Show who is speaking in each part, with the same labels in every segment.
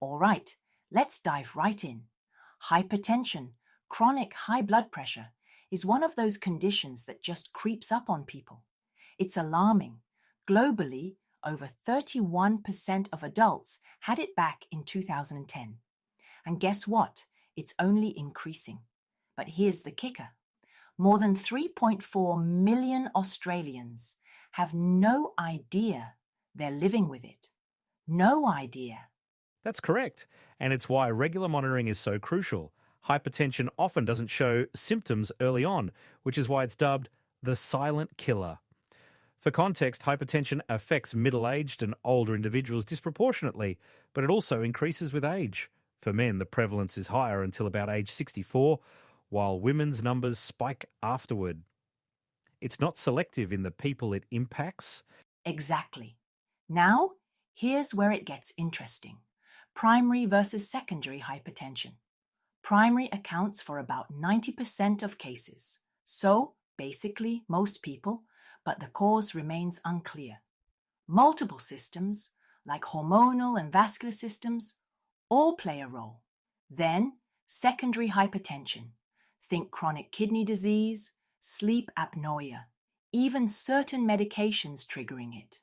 Speaker 1: All right, let's dive right in. Hypertension, chronic high blood pressure, is one of those conditions that just creeps up on people. It's alarming. Globally, over 31% of adults had it back in 2010. And guess what? It's only increasing. But here's the kicker. More than 3.4 million Australians have no idea they're living with it. No idea.
Speaker 2: That's correct, and it's why regular monitoring is so crucial. Hypertension often doesn't show symptoms early on, which is why it's dubbed the silent killer. For context, hypertension affects middle-aged and older individuals disproportionately, but it also increases with age. For men, the prevalence is higher until about age 64, while women's numbers spike afterward. It's not selective in the people it impacts.
Speaker 1: Exactly. Now, here's where it gets interesting. Primary versus secondary hypertension. Primary accounts for about 90% of cases. So, basically, most people, but the cause remains unclear. Multiple systems, like hormonal and vascular systems, all play a role. Then, secondary hypertension. Think chronic kidney disease, sleep apnea, even certain medications triggering it.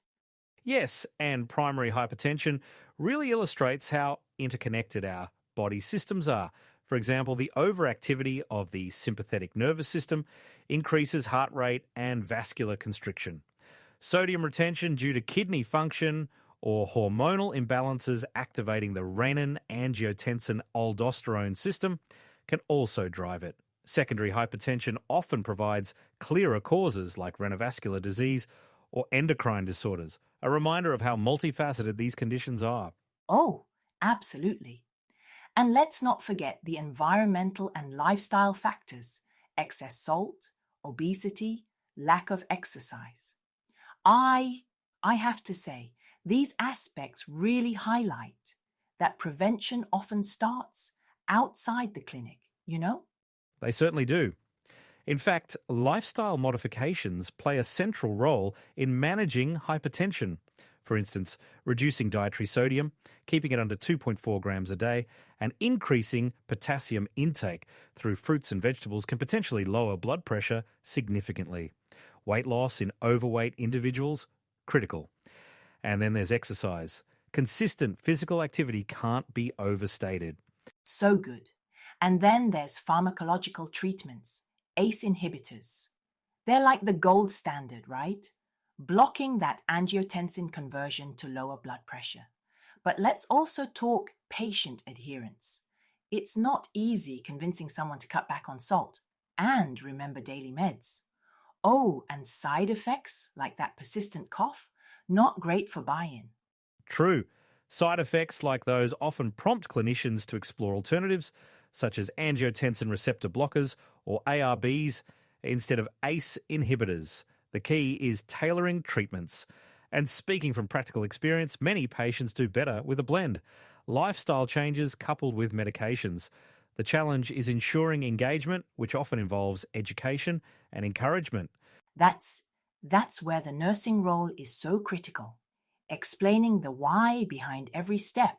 Speaker 2: Yes, and primary hypertension really illustrates how interconnected our body systems are. For example, the overactivity of the sympathetic nervous system increases heart rate and vascular constriction. Sodium retention due to kidney function or hormonal imbalances activating the renin-angiotensin-aldosterone system can also drive it. Secondary hypertension often provides clearer causes like renovascular disease or endocrine disorders, a reminder of how multifaceted these conditions are.
Speaker 1: Oh, absolutely. And let's not forget the environmental and lifestyle factors: excess salt, obesity, lack of exercise. I have to say, these aspects really highlight that prevention often starts outside the clinic, you know?
Speaker 2: They certainly do. In fact, lifestyle modifications play a central role in managing hypertension. For instance, reducing dietary sodium, keeping it under 2.4 grams a day, and increasing potassium intake through fruits and vegetables can potentially lower blood pressure significantly. Weight loss in overweight individuals, critical. And then there's exercise. Consistent physical activity can't be overstated.
Speaker 1: So good. And then there's pharmacological treatments, ACE inhibitors. They're like the gold standard, right? Blocking that angiotensin conversion to lower blood pressure. But let's also talk patient adherence. It's not easy convincing someone to cut back on salt and remember daily meds. Oh, and side effects like that persistent cough, not great for buy-in.
Speaker 2: True. Side effects like those often prompt clinicians to explore alternatives, such as angiotensin receptor blockers or ARBs instead of ACE inhibitors. The key is tailoring treatments. And speaking from practical experience, many patients do better with a blend. Lifestyle changes coupled with medications. The challenge is ensuring engagement, which often involves education and encouragement.
Speaker 1: That's where the nursing role is so critical. Explaining the why behind every step,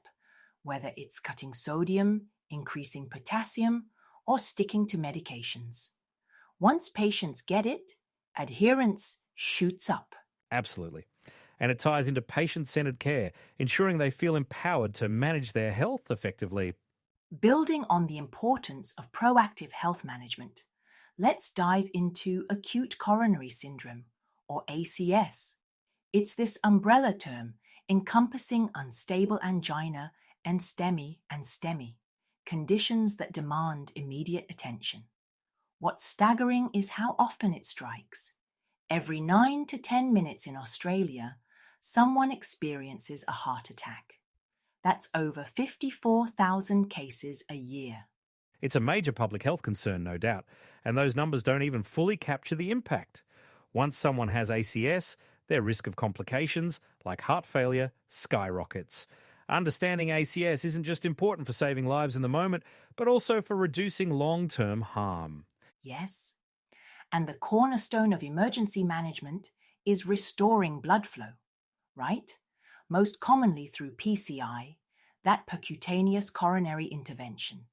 Speaker 1: whether it's cutting sodium, increasing potassium, or sticking to medications. Once patients get it, adherence shoots up.
Speaker 2: Absolutely. And it ties into patient-centered care, ensuring they feel empowered to manage their health effectively.
Speaker 1: Building on the importance of proactive health management, let's dive into acute coronary syndrome, or ACS. It's this umbrella term encompassing unstable angina and STEMI, conditions that demand immediate attention. What's staggering is how often it strikes. Every 9 to 10 minutes in Australia, someone experiences a heart attack. That's over 54,000 cases a year.
Speaker 2: It's a major public health concern, no doubt, and those numbers don't even fully capture the impact. Once someone has ACS, their risk of complications, like heart failure, skyrockets. Understanding ACS isn't just important for saving lives in the moment, but also for reducing long-term harm.
Speaker 1: Yes. And the cornerstone of emergency management is restoring blood flow, right? Most commonly through PCI, that percutaneous coronary intervention.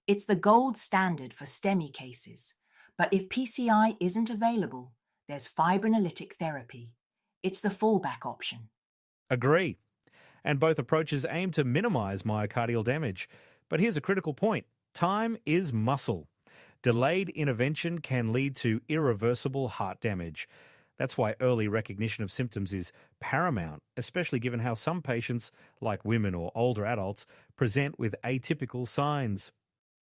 Speaker 1: It's the gold standard for STEMI cases, but if PCI isn't available, there's fibrinolytic therapy. It's the fallback option.
Speaker 2: Agree. And both approaches aim to minimize myocardial damage. But here's a critical point: time is muscle. Delayed intervention can lead to irreversible heart damage. That's why early recognition of symptoms is paramount, especially given how some patients, like women or older adults, present with atypical signs.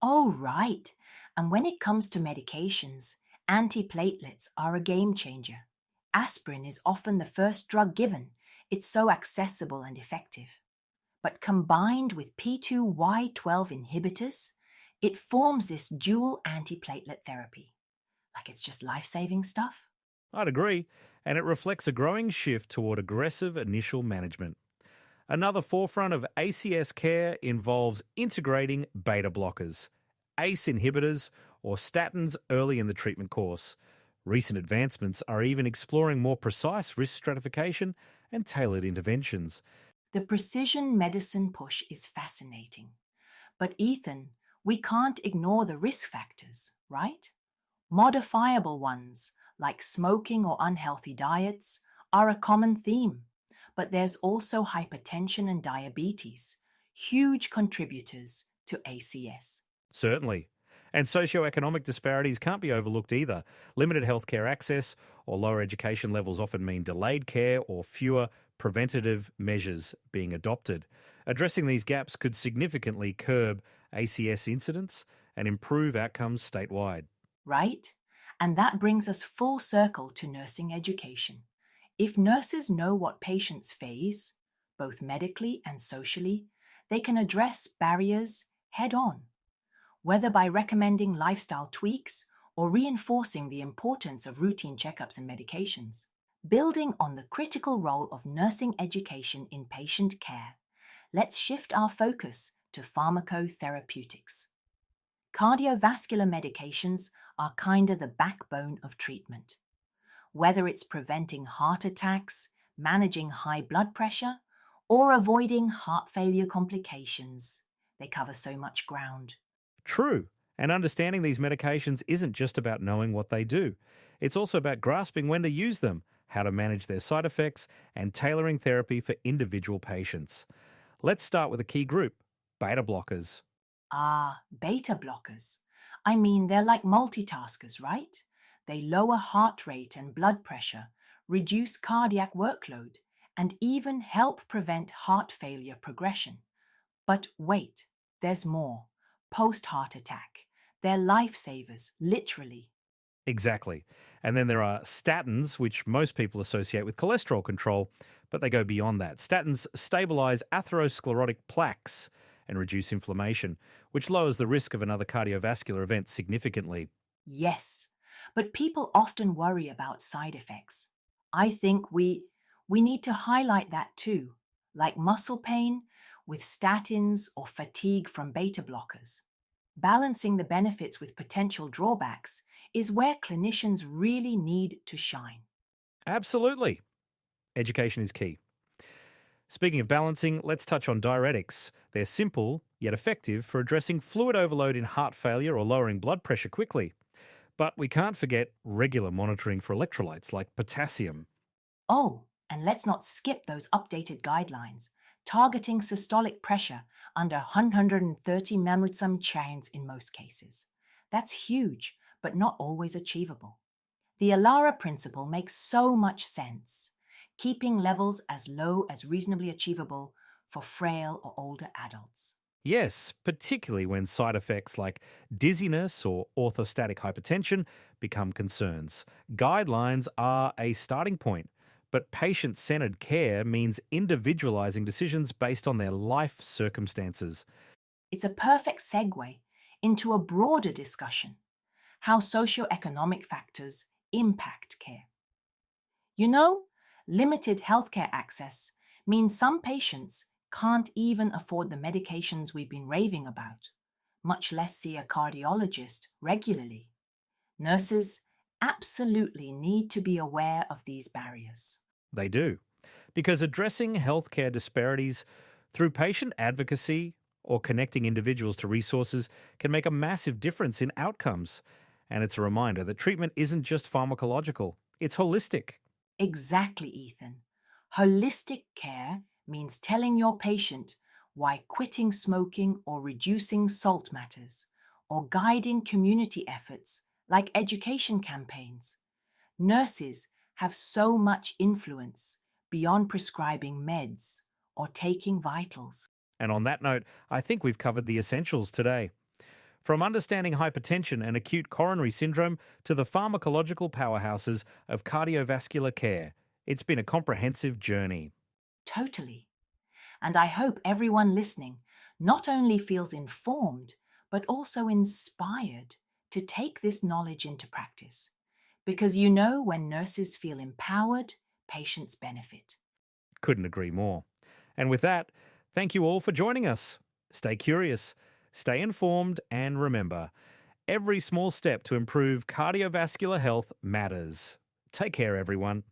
Speaker 1: Oh, right. And when it comes to medications, antiplatelets are a game changer. Aspirin is often the first drug given. It's so accessible and effective. But combined with P2Y12 inhibitors, it forms this dual antiplatelet therapy. Like it's just life-saving stuff.
Speaker 2: I'd agree, and it reflects a growing shift toward aggressive initial management. Another forefront of ACS care involves integrating beta blockers, ACE inhibitors, or statins early in the treatment course. Recent advancements are even exploring more precise risk stratification and tailored interventions.
Speaker 1: The precision medicine push is fascinating. But Ethan, we can't ignore the risk factors, right? Modifiable ones, like smoking or unhealthy diets, are a common theme. But there's also hypertension and diabetes, huge contributors to ACS.
Speaker 2: Certainly. And socioeconomic disparities can't be overlooked either. Limited healthcare access or lower education levels often mean delayed care or fewer preventative measures being adopted. Addressing these gaps could significantly curb ACS incidence and improve outcomes statewide.
Speaker 1: Right? And that brings us full circle to nursing education. If nurses know what patients face, both medically and socially, they can address barriers head on, whether by recommending lifestyle tweaks or reinforcing the importance of routine checkups and medications. Building on the critical role of nursing education in patient care, let's shift our focus to pharmacotherapeutics. Cardiovascular medications are kinda the backbone of treatment. Whether it's preventing heart attacks, managing high blood pressure, or avoiding heart failure complications, they cover so much ground.
Speaker 2: True. And understanding these medications isn't just about knowing what they do. It's also about grasping when to use them, how to manage their side effects, and tailoring therapy for individual patients. Let's start with a key group: beta blockers.
Speaker 1: Ah, beta blockers. I mean, they're like multitaskers, right? They lower heart rate and blood pressure, reduce cardiac workload, and even help prevent heart failure progression. But wait, there's more. Post heart attack. They're lifesavers, literally.
Speaker 2: Exactly. And then there are statins, which most people associate with cholesterol control, but they go beyond that. Statins stabilize atherosclerotic plaques and reduce inflammation, which lowers the risk of another cardiovascular event significantly.
Speaker 1: Yes, but people often worry about side effects. I think we need to highlight that too, like muscle pain with statins or fatigue from beta blockers. Balancing the benefits with potential drawbacks is where clinicians really need to shine.
Speaker 2: Absolutely. Education is key. Speaking of balancing, let's touch on diuretics. They're simple, yet effective for addressing fluid overload in heart failure or lowering blood pressure quickly. But we can't forget regular monitoring for electrolytes like potassium.
Speaker 1: Oh, and let's not skip those updated guidelines, targeting systolic pressure under 130 mmHg chains in most cases. That's huge, but not always achievable. The Alara principle makes so much sense, keeping levels as low as reasonably achievable for frail or older adults.
Speaker 2: Yes, particularly when side effects like dizziness or orthostatic hypertension become concerns. Guidelines are a starting point, but patient centered care means individualizing decisions based on their life circumstances.
Speaker 1: It's a perfect segue into a broader discussion: how socioeconomic factors impact care. You know, limited healthcare access means some patients can't even afford the medications we've been raving about, much less see a cardiologist regularly. Nurses absolutely need to be aware of these barriers.
Speaker 2: They do. Because addressing healthcare disparities Through patient advocacy or connecting individuals to resources can make a massive difference in outcomes. And it's a reminder that treatment isn't just pharmacological, it's holistic.
Speaker 1: Exactly, Ethan. Holistic care means telling your patient why quitting smoking or reducing salt matters, or guiding community efforts like education campaigns. Nurses have so much influence beyond prescribing meds or taking vitals.
Speaker 2: And on that note, I think we've covered the essentials today. From understanding hypertension and acute coronary syndrome to the pharmacological powerhouses of cardiovascular care, it's been a comprehensive journey.
Speaker 1: Totally. And I hope everyone listening not only feels informed, but also inspired to take this knowledge into practice. Because when nurses feel empowered, patients benefit.
Speaker 2: Couldn't agree more. And with that, thank you all for joining us. Stay curious, stay informed, and remember, every small step to improve cardiovascular health matters. Take care, everyone.